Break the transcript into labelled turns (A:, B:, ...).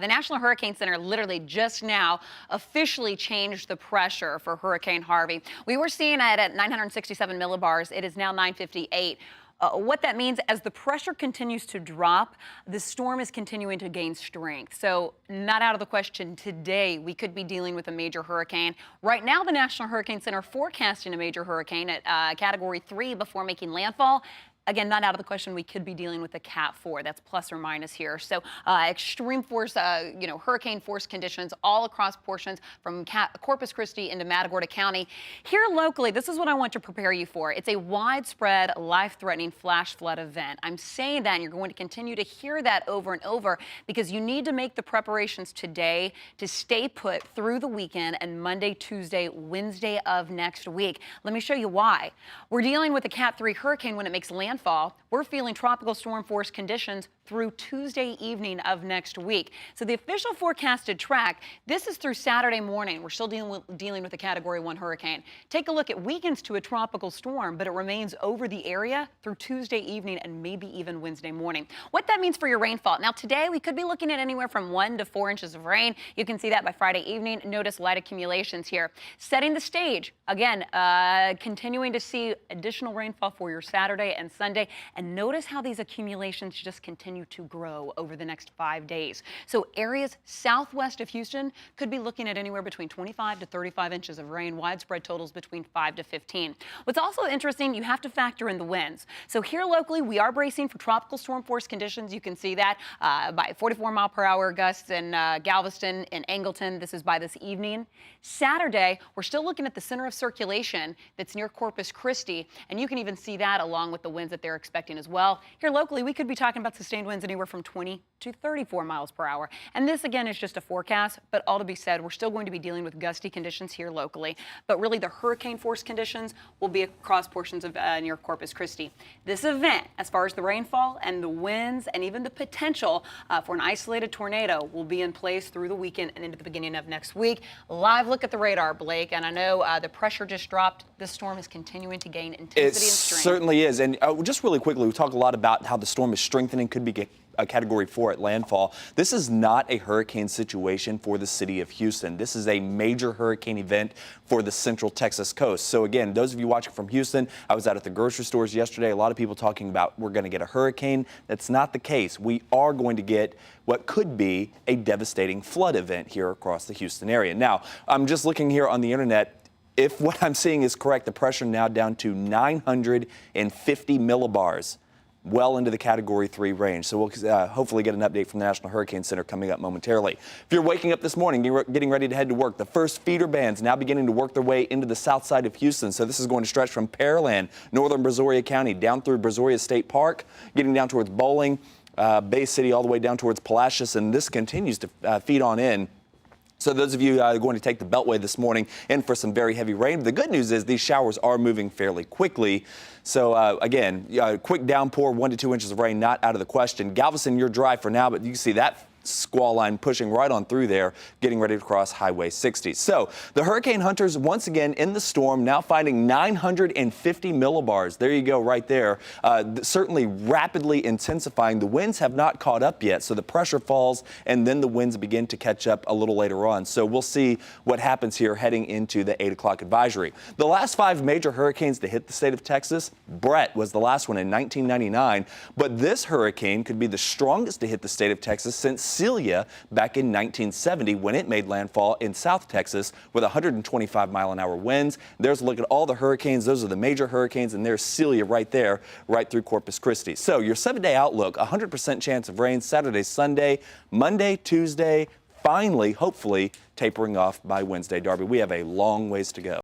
A: The National Hurricane Center literally just now officially changed the pressure for Hurricane Harvey. We were seeing it at 967 millibars. It is now 958. What that means, as the pressure continues to drop, the storm is continuing to gain strength. So not out of the question today we could be dealing with a major hurricane. Right now, the National Hurricane Center forecasting a major hurricane at Category 3 before making landfall. Again, not out of the question we could be dealing with a Cat 4. That's plus or minus here. So extreme force, hurricane force conditions all across portions from Corpus Christi into Matagorda County. Here locally, this is what I want to prepare you for. It's a widespread, life-threatening flash flood event. I'm saying that, and you're going to continue to hear that over and over because you need to make the preparations today to stay put through the weekend and Monday, Tuesday, Wednesday of next week. Let me show you why. We're dealing with a Cat 3 hurricane when it makes landfall. We're feeling tropical storm force conditions through Tuesday evening of next week. So the official forecasted track, this is through Saturday morning. We're still dealing with a Category 1 hurricane. Take a look. It weakens to a tropical storm, but it remains over the area through Tuesday evening and maybe even Wednesday morning. What that means for your rainfall. Now today we could be looking at anywhere from 1 to 4 inches of rain. You can see that by Friday evening. Notice light accumulations here. Setting the stage, again, continuing to see additional rainfall for your Saturday and Sunday. And notice how these accumulations just continue to grow over the next 5 days. So areas southwest of Houston could be looking at anywhere between 25 to 35 inches of rain, widespread totals between 5 to 15. What's also interesting, you have to factor in the winds. So here locally, we are bracing for tropical storm force conditions. You can see that by 44-mile-per-hour gusts in Galveston and Angleton. This is by this evening. Saturday, we're still looking at the center of circulation that's near Corpus Christi, and you can even see that along with the winds that they're expecting as well. Here locally, we could be talking about sustained winds anywhere from 20 to 34 miles per hour. And this, again, is just a forecast, but all to be said, we're still going to be dealing with gusty conditions here locally. But really, the hurricane force conditions will be across portions of near Corpus Christi. This event, as far as the rainfall and the winds and even the potential for an isolated tornado, will be in place through the weekend and into the beginning of next week. Live look at the radar, Blake, and I know the pressure just dropped. This storm is continuing to gain intensity and strength.
B: It certainly is. And just really quickly, we talk a lot about how the storm is strengthening, could be a Category 4 at landfall. This is not a hurricane situation for the city of Houston. This is a major hurricane event for the central Texas coast. So again, those of you watching from Houston, I was out at the grocery stores yesterday. A lot of people talking about we're going to get a hurricane. That's not the case. We are going to get what could be a devastating flood event here across the Houston area. Now, I'm just looking here on the internet. If what I'm seeing is correct, the pressure now down to 950 millibars, well into the Category 3 range. So we'll hopefully get an update from the National Hurricane Center coming up momentarily. If you're waking up this morning, you're getting ready to head to work, the first feeder bands now beginning to work their way into the south side of Houston. So this is going to stretch from Pearland, northern Brazoria County, down through Brazoria State Park, getting down towards Bowling, Bay City, all the way down towards Palacios, and this continues to feed on in. So those of you going to take the Beltway this morning in for some very heavy rain. The good news is these showers are moving fairly quickly. So again, quick downpour, 1 to 2 inches of rain, not out of the question. Galveston, you're dry for now, but you can see that squall line pushing right on through there, getting ready to cross Highway 60. So the hurricane hunters once again in the storm, now finding 950 millibars. There you go right there. Certainly rapidly intensifying. The winds have not caught up yet, so the pressure falls and then the winds begin to catch up a little later on. So we'll see what happens here heading into the 8 o'clock advisory. The last 5 major hurricanes to hit the state of Texas, Brett was the last one in 1999, but this hurricane could be the strongest to hit the state of Texas since Celia back in 1970 when it made landfall in South Texas with 125-mile-an-hour winds. There's a look at all the hurricanes. Those are the major hurricanes, and there's Celia right there, right through Corpus Christi. So your 7-day outlook, 100% chance of rain Saturday, Sunday, Monday, Tuesday, finally, hopefully, tapering off by Wednesday. Darby, we have a long ways to go.